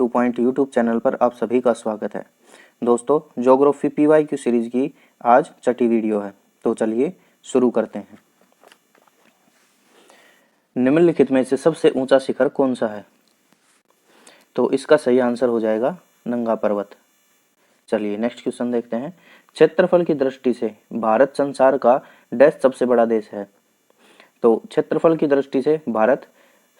Two point YouTube channel पर आप सभी का स्वागत है। दोस्तों, ज्योग्राफी PYQ सीरीज की आज छठी वीडियो है, तो चलिए शुरू करते हैं। निम्नलिखित में से सबसे ऊंचा शिखर कौन सा है? तो इसका सही आंसर हो जाएगा नंगा पर्वत। चलिए नेक्स्ट क्वेश्चन देखते हैं। क्षेत्रफल की दृष्टि से भारत संसार का डैश सबसे बड़ा देश है? तो क्षेत्रफल की दृष्टि से भारत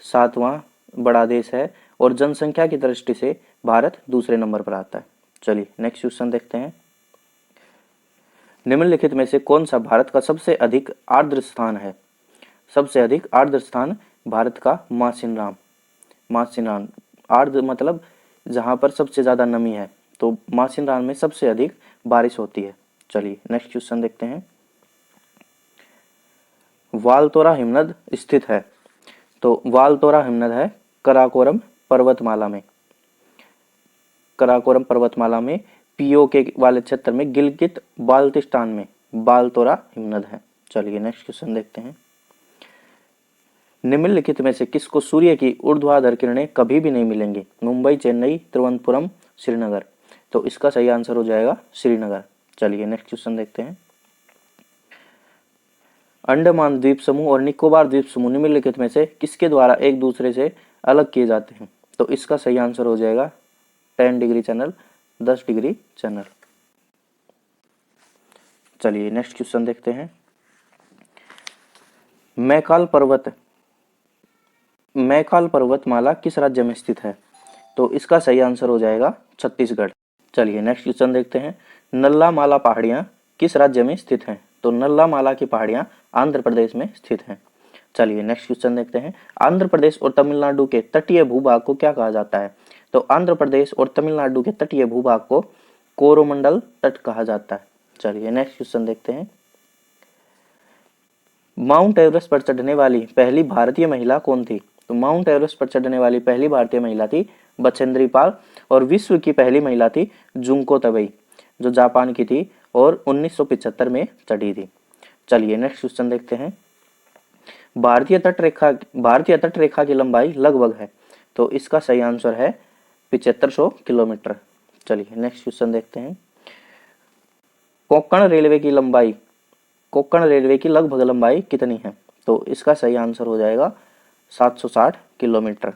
7वां बड़ा देश है और जनसंख्या की दृष्टि से भारत दूसरे नंबर पर आता है। चलिए नेक्स्ट क्वेश्चन देखते हैं। निम्नलिखित में से कौन सा भारत का सबसे अधिक आर्द्र स्थान है? सबसे अधिक आर्द्र स्थान भारत का मासिनराम। मासिनराम आर्द्र मतलब जहां पर सबसे ज्यादा नमी है, तो मासिनराम में सबसे अधिक बारिश होती है। चलिए नेक्स्ट क्वेश्चन देखते हैं। वालतोरा हिमनद स्थित है? तो वालतोरा हिमनद है कराकोरम पर्वतमाला में। कराकोरम पर्वतमाला में POK वाले क्षेत्र में गिलगित बाल्टिस्तान में वालतोरा हिमनद है। चलिए नेक्स्ट क्वेश्चन देखते हैं। निम्नलिखित में से किसको सूर्य की ऊर्ध्वाधर किरणें कभी भी नहीं मिलेंगी? मुंबई, चेन्नई, तिरुवनंतपुरम, श्रीनगर। तो इसका सही आंसर हो जाएगा श्रीनगर। चलिए नेक्स्ट क्वेश्चन देखते हैं। अंडमान द्वीप समूह और निकोबार द्वीप समूह निम्नलिखित में से किसके द्वारा एक दूसरे से अलग किए जाते हैं? तो इसका सही आंसर हो जाएगा 10 डिग्री चैनल, 10 डिग्री चैनल। चलिए नेक्स्ट क्वेश्चन देखते हैं। मैकाल पर्वतमाला किस राज्य में स्थित है? तो इसका सही आंसर हो जाएगा छत्तीसगढ़। चलिए नेक्स्ट क्वेश्चन देखते हैं। नल्ला माला पहाड़ियां किस राज्य में स्थित हैं? तो नल्ला माला की पहाड़ियां आंध्र प्रदेश में स्थित हैं। चलिए नेक्स्ट क्वेश्चन देखते हैं। आंध्र प्रदेश और तमिलनाडु के तटीय भूभाग को क्या कहा जाता है? तो आंध्र प्रदेश और तमिलनाडु के तटीय भूभाग को कोरोमंडल तट कहा जाता है। चलिए नेक्स्ट क्वेश्चन देखते हैं। माउंट एवरेस्ट पर चढ़ने वाली पहली भारतीय महिला कौन थी? तो माउंट एवरेस्ट पर चढ़ने वाली पहली भारतीय महिला थी बछेंद्री पाल और विश्व की पहली महिला थी जुंको तबई, जो जापान की थी और 1975 में चढ़ी थी। चलिए नेक्स्ट क्वेश्चन देखते हैं। भारतीय तट रेखा की लंबाई लगभग है? तो इसका सही आंसर है 7500 किलोमीटर। चलिए नेक्स्ट क्वेश्चन देखते हैं। कोंकण रेलवे की लगभग लंबाई कितनी है? तो इसका सही आंसर हो जाएगा 760 किलोमीटर।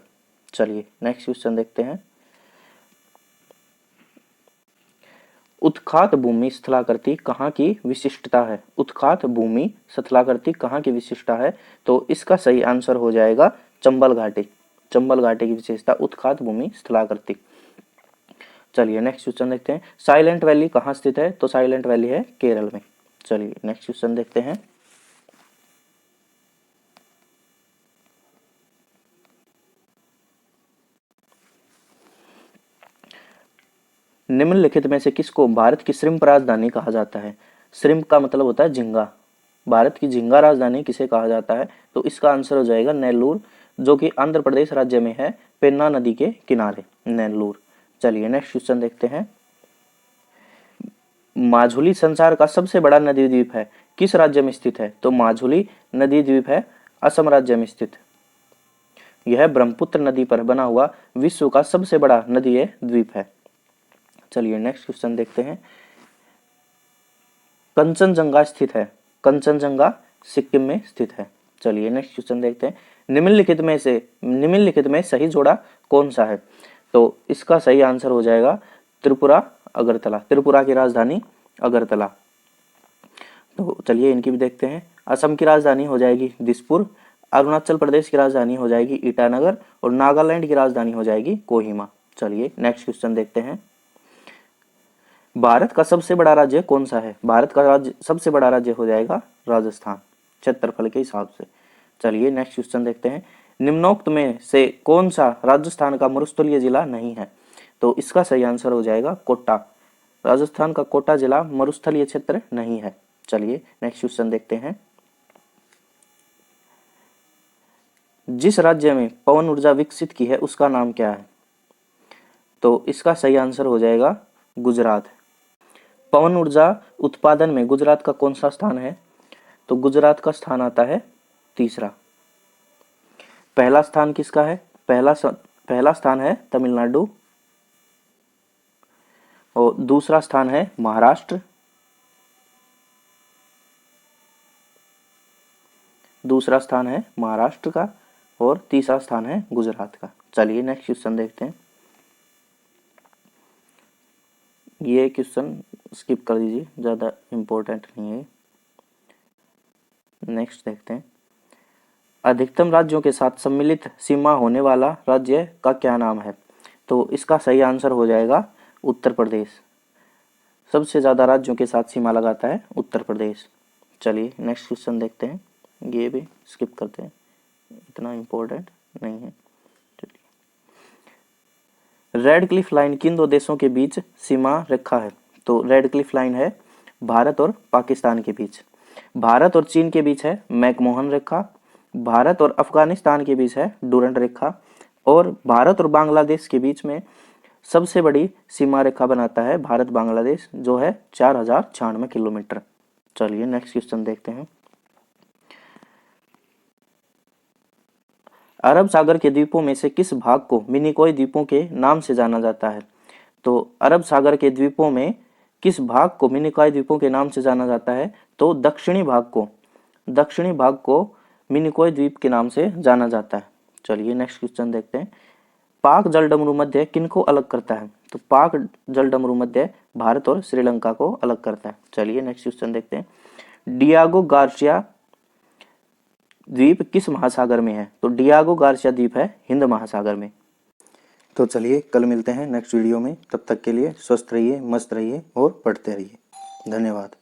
चलिए नेक्स्ट क्वेश्चन देखते हैं। उत्खात भूमि स्थलाकृति कहाँ की विशिष्टता है? उत्खात भूमि स्थलाकृति कहाँ की विशिष्टता है? तो इसका सही आंसर हो जाएगा चंबल घाटी। चंबल घाटी की विशेषता उत्खात भूमि स्थलाकृति। चलिए नेक्स्ट क्वेश्चन देखते हैं। साइलेंट वैली कहाँ स्थित है? तो साइलेंट वैली है केरल में। चलिए नेक्स्ट क्वेश्चन देखते हैं। निम्नलिखित में से किसको भारत की श्रिम्प राजधानी कहा जाता है? श्रिम्प का मतलब होता है झींगा। भारत की झींगा राजधानी किसे कहा जाता है? तो इसका आंसर हो जाएगा नेल्लूर, जो कि आंध्र प्रदेश राज्य में है, पेन्ना नदी के किनारे नेल्लूर। चलिए नेक्स्ट क्वेश्चन देखते हैं। माजुली संसार का सबसे बड़ा नदी द्वीप है, किस राज्य में स्थित है? तो माजुली नदी द्वीप है असम राज्य में स्थित। यह ब्रह्मपुत्र नदी पर बना हुआ विश्व का सबसे बड़ा नदी द्वीप है। चलिए नेक्स्ट क्वेश्चन देखते हैं। कंचनजंगा स्थित है? कंचनजंगा सिक्किम में स्थित है। चलिए नेक्स्ट क्वेश्चन देखते हैं। निम्नलिखित में सही जोड़ा कौन सा है? तो इसका सही आंसर हो जाएगा त्रिपुरा अगरतला। त्रिपुरा की राजधानी अगरतला। तो चलिए इनकी भी देखते हैं। असम की राजधानी हो जाएगी दिसपुर, अरुणाचल प्रदेश की राजधानी हो जाएगी ईटानगर और नागालैंड की राजधानी हो जाएगी कोहिमा। चलिए नेक्स्ट क्वेश्चन देखते हैं। भारत का सबसे बड़ा राज्य कौन सा है? भारत का सबसे बड़ा राज्य हो जाएगा राजस्थान, क्षेत्रफल के हिसाब से। चलिए नेक्स्ट क्वेश्चन देखते हैं। निम्नोक्त में से कौन सा राजस्थान का मरुस्थलीय जिला नहीं है? तो इसका सही आंसर हो जाएगा कोटा। राजस्थान का कोटा जिला मरुस्थलीय क्षेत्र नहीं है। चलिए नेक्स्ट क्वेश्चन देखते हैं। जिस राज्य में पवन ऊर्जा विकसित की है उसका नाम क्या है? तो इसका सही आंसर हो जाएगा गुजरात। पवन ऊर्जा उत्पादन में गुजरात का कौन सा स्थान है? तो गुजरात का स्थान आता है तीसरा। पहला स्थान किसका है? पहला स्थान है तमिलनाडु और दूसरा स्थान है महाराष्ट्र, दूसरा स्थान है महाराष्ट्र का, और तीसरा स्थान है गुजरात का। चलिए नेक्स्ट क्वेश्चन देखते हैं। ये क्वेश्चन स्किप कर दीजिए, ज़्यादा इम्पोर्टेंट नहीं है। नेक्स्ट देखते हैं। अधिकतम राज्यों के साथ सम्मिलित सीमा होने वाला राज्य का क्या नाम है? तो इसका सही आंसर हो जाएगा उत्तर प्रदेश। सबसे ज़्यादा राज्यों के साथ सीमा लगाता है उत्तर प्रदेश। चलिए नेक्स्ट क्वेश्चन देखते हैं, ये भी स्किप करते हैं, इतना इम्पोर्टेंट नहीं है। रेड क्लिफ लाइन किन दो देशों के बीच सीमा रेखा है? तो रेड क्लिफ लाइन है भारत और पाकिस्तान के बीच, भारत और चीन के बीच है मैकमोहन रेखा, भारत और अफगानिस्तान के बीच है डुरंड रेखा, और भारत और बांग्लादेश के बीच में सबसे बड़ी सीमा रेखा बनाता है भारत बांग्लादेश, जो है 4096 किलोमीटर। चलिए नेक्स्ट क्वेश्चन देखते हैं। अरब सागर के द्वीपों में से किस भाग को मिनिकॉय द्वीपों के नाम से जाना जाता है? तो अरब सागर के द्वीपों में किस भाग को मिनिकॉय द्वीपों के नाम से जाना जाता है? तो दक्षिणी भाग को मिनिकॉय द्वीप के नाम से जाना जाता है। चलिए नेक्स्ट क्वेश्चन देखते हैं। पाक जलडमरू मध्य किनको अलग करता है? तो पाक जलडमरू मध्य भारत और श्रीलंका को अलग करता है। चलिए नेक्स्ट क्वेश्चन देखते हैं। डियागो गार्सिया द्वीप किस महासागर में है? तो डियागो गार्सिया द्वीप है हिंद महासागर में। तो चलिए कल मिलते हैं नेक्स्ट वीडियो में, तब तक के लिए स्वस्थ रहिए, मस्त रहिए और पढ़ते रहिए। धन्यवाद।